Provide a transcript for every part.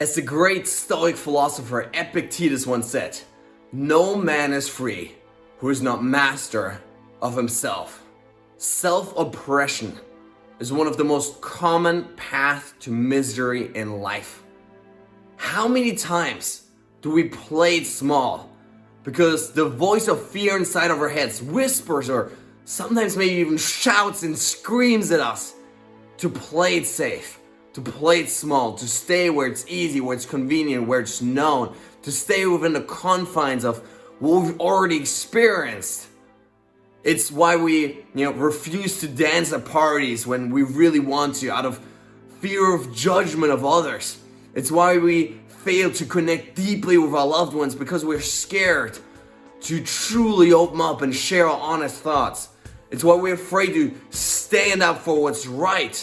As the great Stoic philosopher Epictetus once said, "No man is free who is not master of himself." Self-oppression is one of the most common paths to misery in life. How many times do we play it small because the voice of fear inside of our heads whispers or sometimes maybe even shouts and screams at us to play it safe, to play it small, to stay where it's easy, where it's convenient, where it's known, to stay within the confines of what we've already experienced. It's why we, refuse to dance at parties when we really want to, out of fear of judgment of others. It's why we fail to connect deeply with our loved ones because we're scared to truly open up and share our honest thoughts. It's why we're afraid to stand up for what's right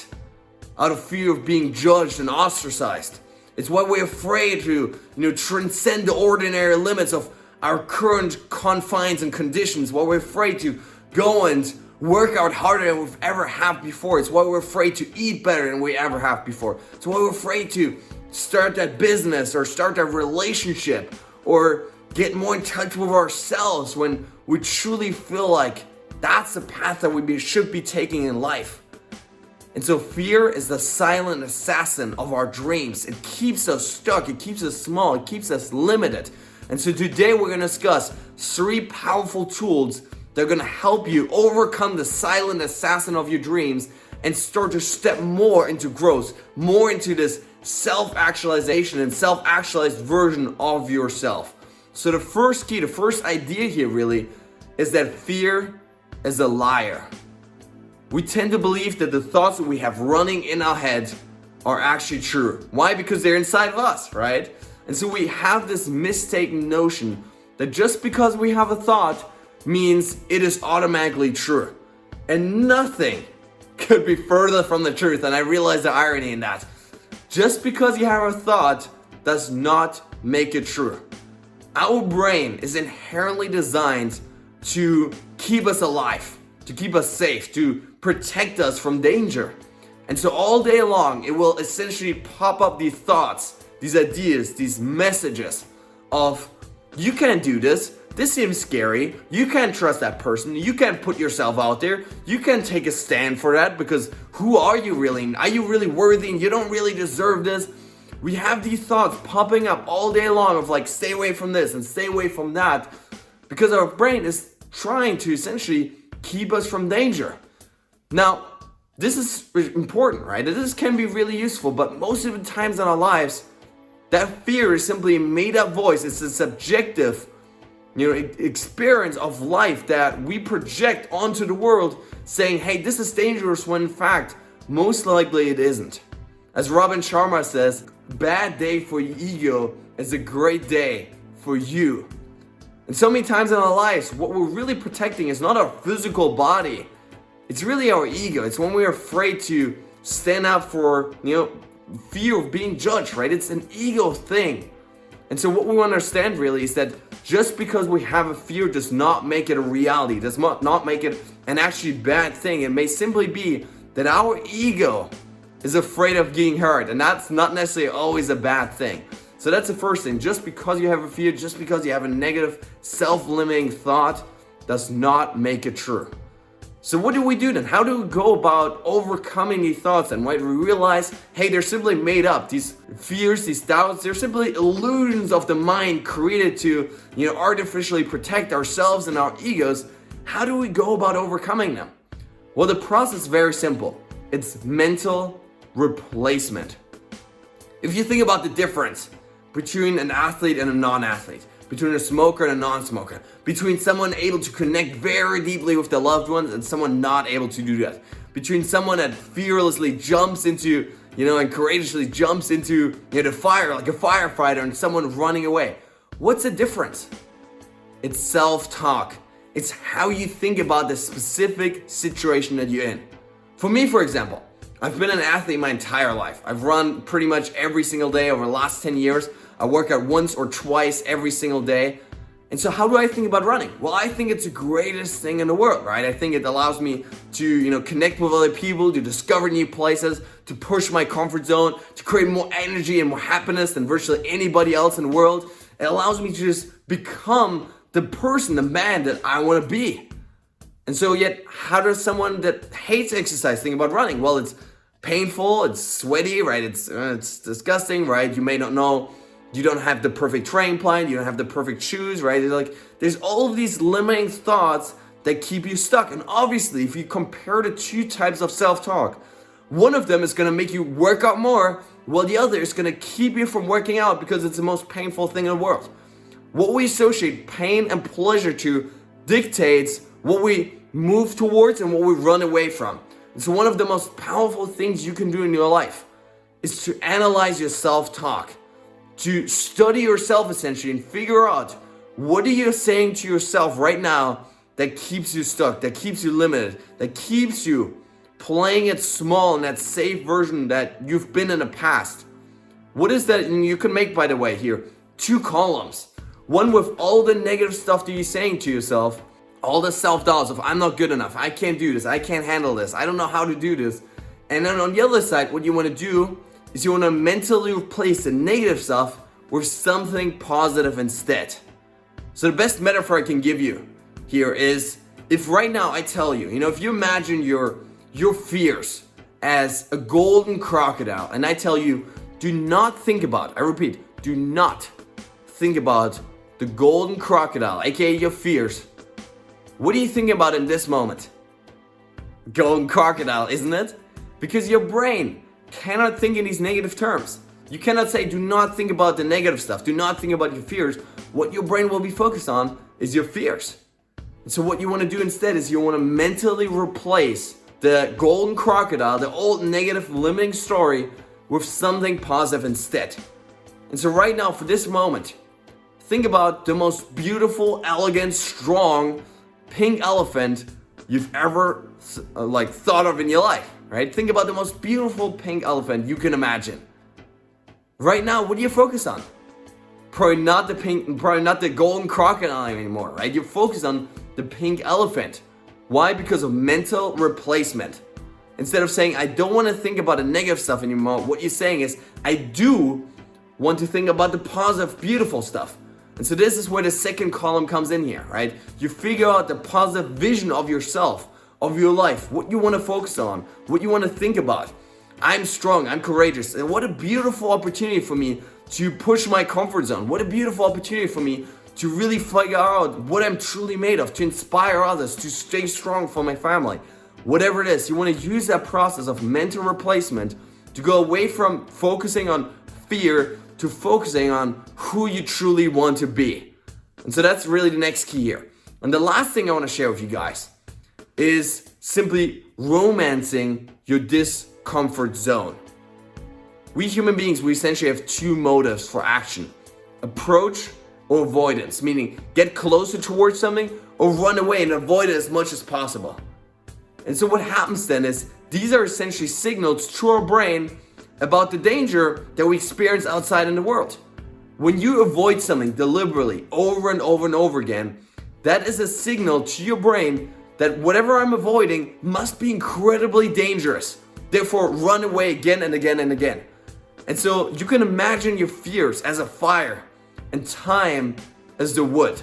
out of fear of being judged and ostracized. It's why we're afraid to, transcend the ordinary limits of our current confines and conditions. Why we're afraid to go and work out harder than we've ever have before. It's why we're afraid to eat better than we ever have before. It's why we're afraid to start that business or start that relationship or get more in touch with ourselves when we truly feel like that's the path that we should be taking in life. And so fear is the silent assassin of our dreams. It keeps us stuck, it keeps us small, it keeps us limited. And so today we're going to discuss 3 powerful tools that are going to help you overcome the silent assassin of your dreams and start to step more into growth, more into this self-actualization and self-actualized version of yourself. So the first key, the first idea here really is that fear is a liar. We tend to believe that the thoughts that we have running in our heads are actually true. Why? Because they're inside of us, right? And so we have this mistaken notion that just because we have a thought means it is automatically true. And nothing could be further from the truth. And I realize the irony in that. Just because you have a thought does not make it true. Our brain is inherently designed to keep us alive, to keep us safe, to protect us from danger. And so all day long, it will essentially pop up these thoughts, these ideas, these messages of, you can't do this seems scary, you can't trust that person, you can't put yourself out there, you can't take a stand for that because who are you really? Are you really worthy and you don't really deserve this? We have these thoughts popping up all day long of like, stay away from this and stay away from that because our brain is trying to essentially keep us from danger. Now, this is important, right? This can be really useful, but most of the times in our lives, that fear is simply a made-up voice. It's a subjective, experience of life that we project onto the world saying, hey, this is dangerous, when in fact, most likely it isn't. As Robin Sharma says, bad day for your ego is a great day for you. And so many times in our lives, what we're really protecting is not our physical body. It's really our ego. It's when we're afraid to stand up for, fear of being judged, right? It's an ego thing. And so what we want to understand really is that just because we have a fear does not make it a reality, does not make it an actually bad thing. It may simply be that our ego is afraid of getting hurt, and that's not necessarily always a bad thing. So that's the first thing. Just because you have a fear, just because you have a negative, self-limiting thought does not make it true. So what do we do then? How do we go about overcoming these thoughts? And when we realize, hey, they're simply made up. These fears, these doubts, they're simply illusions of the mind created to, artificially protect ourselves and our egos. How do we go about overcoming them? Well, the process is very simple. It's mental replacement. If you think about the difference between an athlete and a non-athlete, between a smoker and a non-smoker, between someone able to connect very deeply with their loved ones and someone not able to do that, between someone that fearlessly jumps into, and courageously jumps into the fire like a firefighter and someone running away. What's the difference? It's self-talk. It's how you think about the specific situation that you're in. For me, for example, I've been an athlete my entire life. I've run pretty much every single day over the last 10 years. I work out once or twice every single day. And so how do I think about running? Well, I think it's the greatest thing in the world, right? I think it allows me to, connect with other people, to discover new places, to push my comfort zone, to create more energy and more happiness than virtually anybody else in the world. It allows me to just become the person, the man that I want to be. And so yet, how does someone that hates exercise think about running? Well, it's painful, it's sweaty, right? It's disgusting, right? You may not know. You don't have the perfect training plan, you don't have the perfect shoes, right? There's all of these limiting thoughts that keep you stuck. And obviously, if you compare the two types of self-talk, one of them is gonna make you work out more, while the other is gonna keep you from working out because it's the most painful thing in the world. What we associate pain and pleasure to dictates what we move towards and what we run away from. And so one of the most powerful things you can do in your life is to analyze your self-talk. To study yourself essentially and figure out what are you saying to yourself right now that keeps you stuck, that keeps you limited, that keeps you playing it small in that safe version that you've been in the past. What is that? And you can make, by the way, here 2 columns. One with all the negative stuff that you're saying to yourself, all the self-doubts of I'm not good enough, I can't do this, I can't handle this, I don't know how to do this. And then on the other side, what you want to do is you want to mentally replace the negative stuff with something positive instead. So the best metaphor I can give you here is if right now I tell you, if you imagine your fears as a golden crocodile and I tell you, do not think about, I repeat, do not think about the golden crocodile, aka your fears. What do you think about in this moment? Golden crocodile, isn't it? Because your brain cannot think in these negative terms. You cannot say, do not think about the negative stuff. Do not think about your fears. What your brain will be focused on is your fears. And so what you want to do instead is you want to mentally replace the golden crocodile, the old negative limiting story, with something positive instead. And so right now, for this moment, think about the most beautiful, elegant, strong, pink elephant you've ever thought of in your life. Right? Think about the most beautiful pink elephant you can imagine. Right now, what do you focus on? Probably not the golden crocodile anymore, right? You focus on the pink elephant. Why? Because of mental replacement. Instead of saying, I don't want to think about the negative stuff anymore, what you're saying is, I do want to think about the positive, beautiful stuff. And so this is where the second column comes in here, right? You figure out the positive vision of yourself, of your life, what you want to focus on, what you want to think about. I'm strong, I'm courageous, and what a beautiful opportunity for me to push my comfort zone. What a beautiful opportunity for me to really figure out what I'm truly made of, to inspire others, to stay strong for my family. Whatever it is, you want to use that process of mental replacement to go away from focusing on fear to focusing on who you truly want to be. And so that's really the next key here. And the last thing I want to share with you guys is simply romancing your discomfort zone. We human beings, we essentially have 2 motives for action: approach or avoidance, meaning get closer towards something or run away and avoid it as much as possible. And so what happens then is these are essentially signals to our brain about the danger that we experience outside in the world. When you avoid something deliberately over and over and over again, that is a signal to your brain that whatever I'm avoiding must be incredibly dangerous. Therefore, run away again and again and again. And so you can imagine your fears as a fire and time as the wood.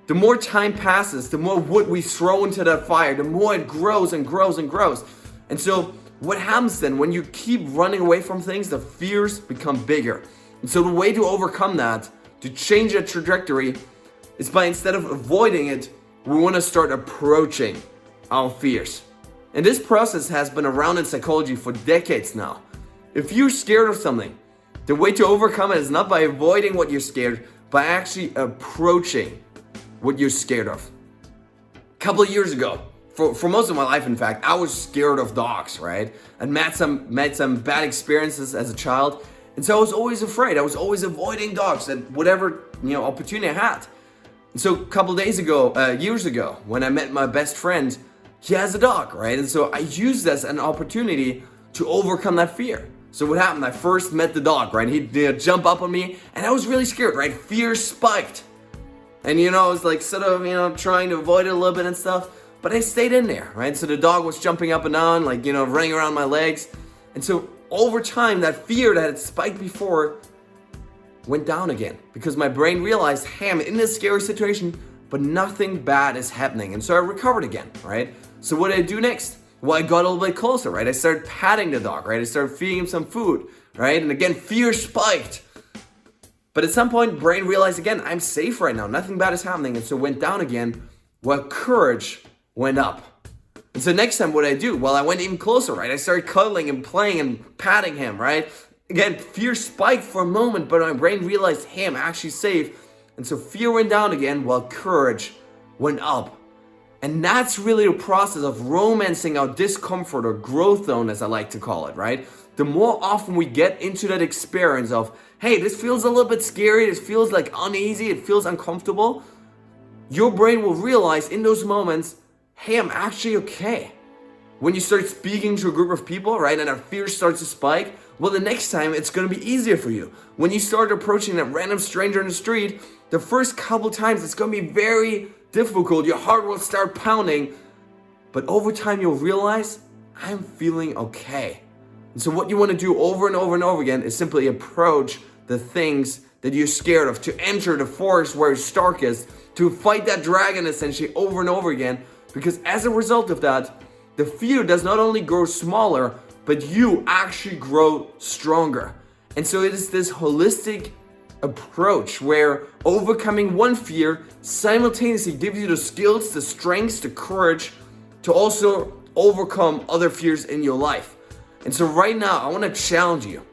The more time passes, the more wood we throw into that fire, the more it grows and grows and grows. And so what happens then when you keep running away from things, the fears become bigger. And so the way to overcome that, to change that trajectory, is by instead of avoiding it, we want to start approaching our fears. And this process has been around in psychology for decades now. If you're scared of something, the way to overcome it is not by avoiding what you're scared, by actually approaching what you're scared of. A couple of years ago, for most of my life, in fact, I was scared of dogs, right? And met some bad experiences as a child. And so I was always afraid. I was always avoiding dogs at whatever, opportunity I had. And so a couple of years ago, when I met my best friend, he has a dog, right? And so I used this as an opportunity to overcome that fear. So what happened? I first met the dog, right? He'd jump up on me, and I was really scared, right? Fear spiked. And I was like sort of, trying to avoid it a little bit and stuff, but I stayed in there, right? So the dog was jumping up and down, like, running around my legs. And so over time, that fear that had spiked before went down again, because my brain realized, hey, I'm in this scary situation, but nothing bad is happening. And so I recovered again, right? So what did I do next? Well, I got a little bit closer, right? I started patting the dog, right? I started feeding him some food, right? And again, fear spiked. But at some point, brain realized again, I'm safe right now. Nothing bad is happening. And so it went down again, while courage went up. And so next time, what did I do? Well, I went even closer, right? I started cuddling and playing and patting him, right? Again, fear spiked for a moment, but my brain realized, hey, I'm actually safe. And so fear went down again, while courage went up. And that's really the process of romancing our discomfort, or growth zone, as I like to call it, right? The more often we get into that experience of, hey, this feels a little bit scary, this feels like uneasy, it feels uncomfortable, your brain will realize in those moments, hey, I'm actually okay. When you start speaking to a group of people, right, and our fear starts to spike, well, the next time it's going to be easier for you. When you start approaching that random stranger in the street, the first couple times it's going to be very difficult. Your heart will start pounding, but over time you'll realize, I'm feeling okay. And so what you want to do over and over and over again is simply approach the things that you're scared of, to enter the forest where it's darkest, to fight that dragon essentially over and over again, because as a result of that, the fear does not only grow smaller, but you actually grow stronger. And so it is this holistic approach where overcoming one fear simultaneously gives you the skills, the strengths, the courage to also overcome other fears in your life. And so right now, I want to challenge you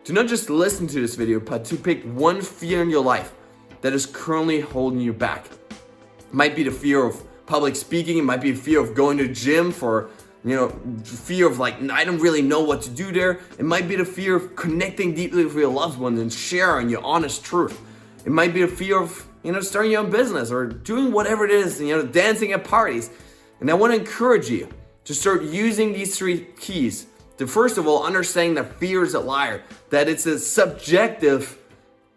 to not just listen to this video, but to pick one fear in your life that is currently holding you back. It might be the fear of public speaking. It might be a fear of going to the gym, for fear of like, I don't really know what to do there. It might be the fear of connecting deeply with your loved ones and sharing your honest truth. It might be a fear of, starting your own business or doing whatever it is, dancing at parties. And I want to encourage you to start using these three keys to, first of all, understanding that fear is a liar, that it's a subjective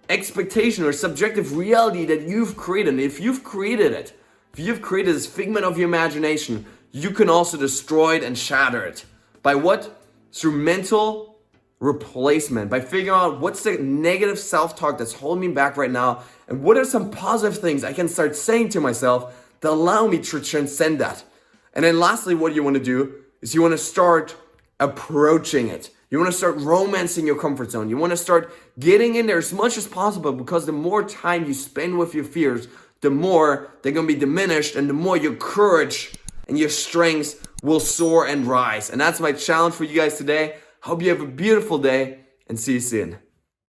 expectation or subjective reality that you've created. And if you've created it, if you've created this figment of your imagination, you can also destroy it and shatter it. By what? Through mental replacement. By figuring out what's the negative self-talk that's holding me back right now, and what are some positive things I can start saying to myself that allow me to transcend that. And then lastly, what you want to do is you want to start approaching it. You want to start romancing your comfort zone. You want to start getting in there as much as possible, because the more time you spend with your fears, the more they're going to be diminished, and the more your courage and your strengths will soar and rise. And that's my challenge for you guys today. Hope you have a beautiful day, and see you soon.